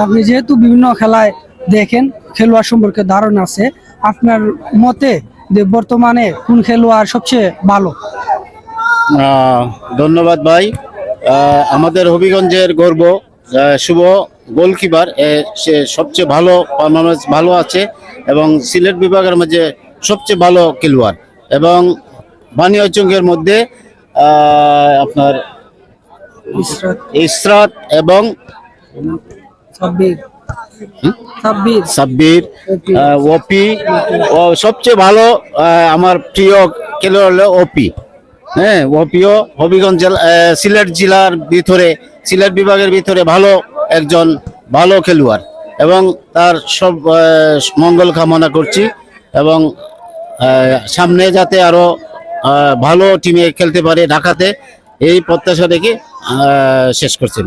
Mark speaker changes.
Speaker 1: আপনি যেহেতু বিভিন্ন খেলায় দেখেন, খেলোয়াড় সম্পর্কে ধারণা আছে, আপনার মতে যে বর্তমানে কোন খেলোয়াড় সবচেয়ে ভালো?
Speaker 2: ধন্যবাদ ভাই। আমাদের হবিগঞ্জের গর্ব শুভ গোলকিপার, সে সবচেয়ে ভালো পারফরমেন্স ভালো আছে এবং সিলেট বিভাগের মাঝে সবচেয়ে ভালো খেলোয়াড়। এবং বানিয়াচঙ্গের মধ্যে আপনার
Speaker 1: ইশরাত,
Speaker 2: ইসরাত এবং
Speaker 1: সাব্বির,
Speaker 2: সাব্বির,
Speaker 1: ওপি।
Speaker 2: ওপি ও সবচেয়ে ভালো। আমার প্রিয় খেলোয়াড় হলো ওপি। হ্যাঁ, ওপিও হবিগঞ্জ জেলা, সিলেট জেলার ভিতরে, সিলেট বিভাগের ভিতরে ভালো একজন ভালো খেলোয়াড় এবং তার সব মঙ্গল কামনা করছি এবং সামনে যাতে আরো ভালো টিমে খেলতে পারে ঢাকাতে, এই প্রত্যাশা দেখে শেষ করছেন।